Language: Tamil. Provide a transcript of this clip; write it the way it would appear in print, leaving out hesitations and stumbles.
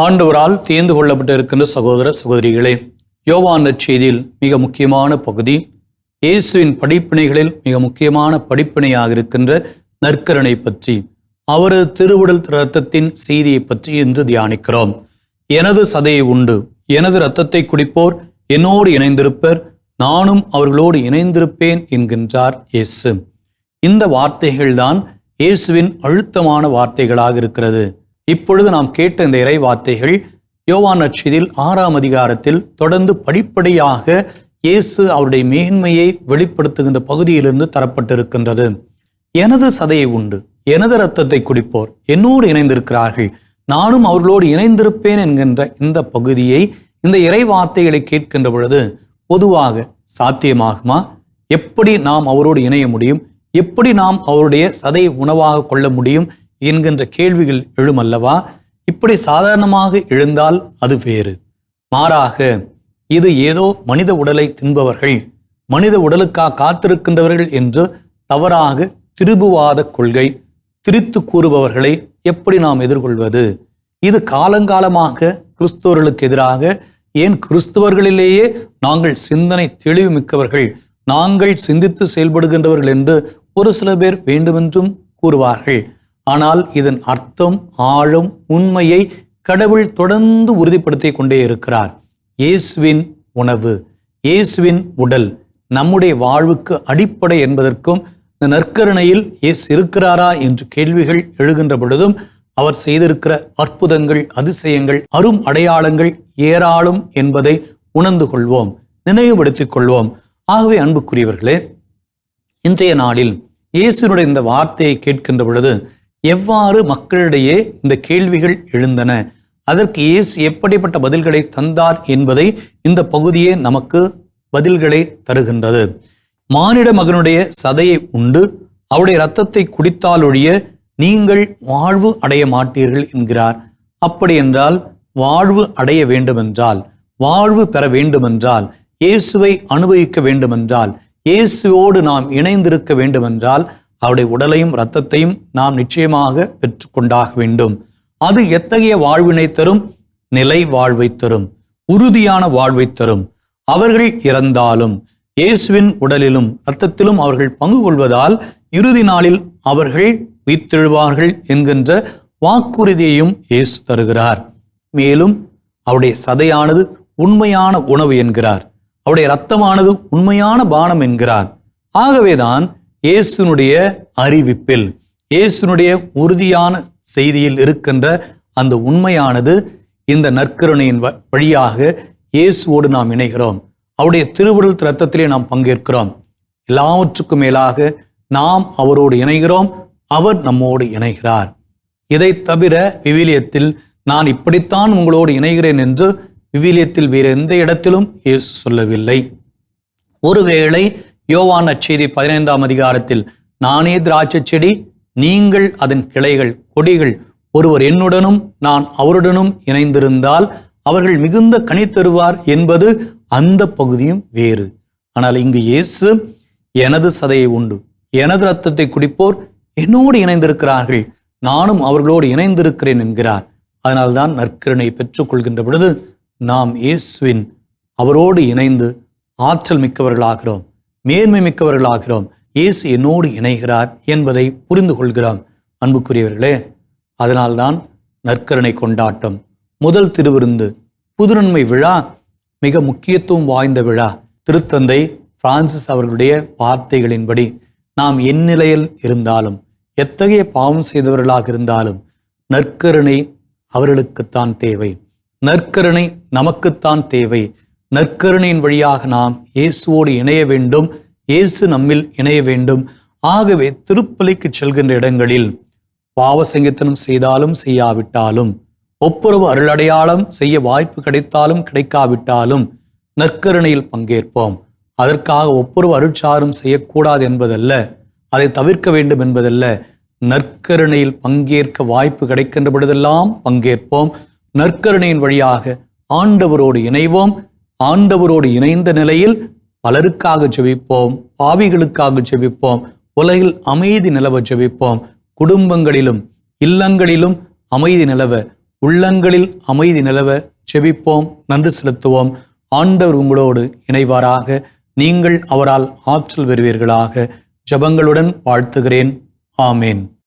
ஆண்டவரால் தேர்ந்து கொள்ளப்பட்டிருக்கின்ற சகோதர சகோதரிகளே, யோவான் நற்செய்தியில் மிக முக்கியமான பகுதி, இயேசுவின் படிப்பினைகளில் மிக முக்கியமான படிப்பினையாக இருக்கின்ற நற்கருணை பற்றி, அவரது திருவுடல் இரத்தத்தின் செய்தியை பற்றி இன்று தியானிக்கிறோம். எனது சதையை உண்டு எனது இரத்தத்தை குடிப்போர் என்னோடு இணைந்திருப்பர், நானும் அவர்களோடு இணைந்திருப்பேன் என்கின்றார் இயேசு. இந்த வார்த்தைகள்தான் இயேசுவின் அழுத்தமான வார்த்தைகளாக இருக்கிறது. இப்பொழுது நாம் கேட்ட இந்த இறை வார்த்தைகள் யோவான் நற்செய்தியில் 6ஆம் அதிகாரத்தில் தொடர்ந்து படிப்படியாக இயேசு அவருடைய மேன்மையை வெளிப்படுத்துகின்ற பகுதியிலிருந்து தரப்பட்டிருக்கின்றது. எனது சதையை உண்டு எனது இரத்தத்தை குடிப்போர் என்னோடு இணைந்திருக்கிறார்கள், நானும் அவர்களோடு இணைந்திருப்பேன் என்கின்ற இந்த பகுதியை, இந்த இறை வார்த்தைகளை கேட்கின்ற பொழுது பொதுவாக சாத்தியமாகுமா? எப்படி நாம் அவரோடு இணைய முடியும்? எப்படி நாம் அவருடைய சதையை உணவாக கொள்ள முடியும் என்கின்ற கேள்விகள் எழுமல்லவா? இப்படி சாதாரணமாக எழுந்தால் அது வேறு. மாறாக இது ஏதோ மனித உடலை தின்பவர்கள், மனித உடலுக்காக காத்திருக்கின்றவர்கள் என்று தவறாக திரிபுவாத கொள்கை திரித்து கூறுபவர்களை எப்படி நாம் எதிர்கொள்வது? இது காலங்காலமாக கிறிஸ்தவர்களுக்கு எதிராக, ஏன் கிறிஸ்தவர்களிலேயே நாங்கள் சிந்தனை தெளிவு மிக்கவர்கள், நாங்கள் சிந்தித்து செயல்படுகின்றவர்கள் என்று ஒரு சில பேர் வேண்டுமென்றும் கூறுவார்கள். ஆனால் இதன் அர்த்தம், ஆழம், உண்மையை கடவுள் தொடர்ந்து உறுதிப்படுத்திக் கொண்டே இருக்கிறார். இயேசுவின் உணவு, இயேசுவின் உடல் நம்முடைய வாழ்வுக்கு அடிப்படை என்பதற்கும், இந்த நற்கருணையில் இயேசு இருக்கிறாரா என்று கேள்விகள் எழுகின்ற பொழுதும் அவர் செய்திருக்கிற அற்புதங்கள், அதிசயங்கள், அரும் அடையாளங்கள் ஏராளம் என்பதை உணர்ந்து கொள்வோம், நினைவுபடுத்திக் கொள்வோம். ஆகவே அன்புக்குரியவர்களே, இன்றைய நாளில் இயேசுனுடைய இந்த வார்த்தையை கேட்கின்ற பொழுது எவ்வாறு மக்களிடையே இந்த கேள்விகள் எழுந்தன, அதற்கு இயேசு எப்படிப்பட்ட பதில்களை தந்தார் என்பதை இந்த பகுதியே நமக்கு பதில்களை தருகின்றது. மானிட மகனுடைய சதையை உண்டு அவருடைய இரத்தத்தை குடித்தாலொழிய நீங்கள் வாழ்வு அடைய மாட்டீர்கள் என்கிறார். அப்படி என்றால் வாழ்வு அடைய வேண்டுமென்றால், வாழ்வு பெற வேண்டுமென்றால், இயேசுவை அனுபவிக்க வேண்டுமென்றால், இயேசுவோடு நாம் இணைந்திருக்க வேண்டுமென்றால் அவருடைய உடலையும் இரத்தத்தையும் நாம் நிச்சயமாக பெற்றுக்கொண்டாக வேண்டும். அது எத்தகைய வாழ்வினை தரும்? நிலை வாழ்வை தரும், உறுதியான வாழ்வை தரும். அவர்கள் இறந்தாலும் இயேசுவின் உடலிலும் இரத்தத்திலும் அவர்கள் பங்கு கொள்வதால் இறுதி நாளில் அவர்கள் உயிர்த்தெழுவார்கள் என்கின்ற வாக்குறுதியையும் இயேசு தருகிறார். மேலும் அவருடைய சதையானது உண்மையான உணவு என்கிறார், அவருடைய இரத்தமானது உண்மையான பானம் என்கிறார். ஆகவேதான் இயேசுனுடைய அறிவிப்பில், இயேசுனுடைய உறுதியான செய்தியில் இருக்கின்ற அந்த உண்மையானது இந்த நற்கருணையின் வழியாக இயேசுவோடு நாம் இணைகிறோம். அவருடைய திருவுடல் இரத்தத்திலே நாம் பங்கேற்கிறோம். எல்லாவற்றுக்கும் மேலாக நாம் அவரோடு இணைகிறோம், அவர் நம்மோடு இணைகிறார். இதை தவிர விவிலியத்தில் நான் இப்படித்தான் உங்களோடு இணைகிறேன் என்று விவிலியத்தில் வேறு எந்த இடத்திலும் இயேசு சொல்லவில்லை. ஒருவேளை யோவான் நற்செய்தி 15ஆம் அதிகாரத்தில் நானே திராட்சை செடி, நீங்கள் அதன் கிளைகள், கொடிகள், ஒருவர் என்னுடனும் நான் அவருடனும் இணைந்திருந்தால் அவர்கள் மிகுந்த கனி தருவார் என்பது அந்த பகுதியும் வேறு. ஆனால் இங்கு இயேசு எனது சதையை உண்டு எனது இரத்தத்தை குடிப்போர் என்னோடு இணைந்திருக்கிறார்கள், நானும் அவர்களோடு இணைந்திருக்கிறேன் என்கிறார். அதனால்தான் நற்கருணை பெற்றுக்கொள்கின்ற பொழுது நாம் இயேசுவின் அவரோடு இணைந்து ஆற்றல் மிக்கவர்களாகிறோம், மேன்மை மிக்கவர்களாகிறோம். இயேசு என்னோடு இணைகிறார் என்பதை புரிந்து கொள்கிறோம். அன்புக்குரியவர்களே, அதனால்தான் நற்கருணை கொண்டாட்டம், முதல் திருவிருந்து, புதுநன்மை விழா மிக முக்கியத்துவம் வாய்ந்த விழா. திருத்தந்தை பிரான்சிஸ் அவர்களுடைய வார்த்தைகளின்படி நாம் எந்நிலையில் இருந்தாலும், எத்தகைய பாவம் செய்தவர்களாக இருந்தாலும் நற்கருணை அவர்களுக்குத்தான் தேவை, நற்கருணை நமக்குத்தான் தேவை. நற்கருணையின் வழியாக நாம் இயேசுவோடு இணைய வேண்டும், இயேசு நம்மில் இணைய வேண்டும். ஆகவே திருப்பலிக்கு செல்கின்ற இடங்களில் பாவ சங்கீர்த்தனம் செய்தாலும் செய்யாவிட்டாலும், ஒப்புரவு அருளடையாளம் செய்ய வாய்ப்பு கிடைத்தாலும் கிடைக்காவிட்டாலும் நற்கருணையில் பங்கேற்போம். அதற்காக ஒப்புரவு அருட்சாரும் செய்யக்கூடாது என்பதல்ல, அதை தவிர்க்க வேண்டும் என்பதல்ல. நற்கருணையில் பங்கேற்க வாய்ப்பு கிடைக்கின்ற பொழுதெல்லாம் பங்கேற்போம். நற்கருணையின் வழியாக ஆண்டவரோடு இணைவோம். ஆண்டவரோடு இணைந்த நிலையில் பலருக்காக ஜெபிப்போம், பாவிகளுக்காக ஜெபிப்போம், உலகில் அமைதி நிலவ ஜெபிப்போம். குடும்பங்களிலும் இல்லங்களிலும் அமைதி நிலவ, உள்ளங்களில் அமைதி நிலவ ஜெபிப்போம், நன்றி செலுத்துவோம். ஆண்டவர் உங்களோடு இணைவாராக. நீங்கள் அவரால் ஆற்றல் பெறுவீர்களாக. ஜெபங்களுடன் வாழ்த்துகிறேன். ஆமேன்.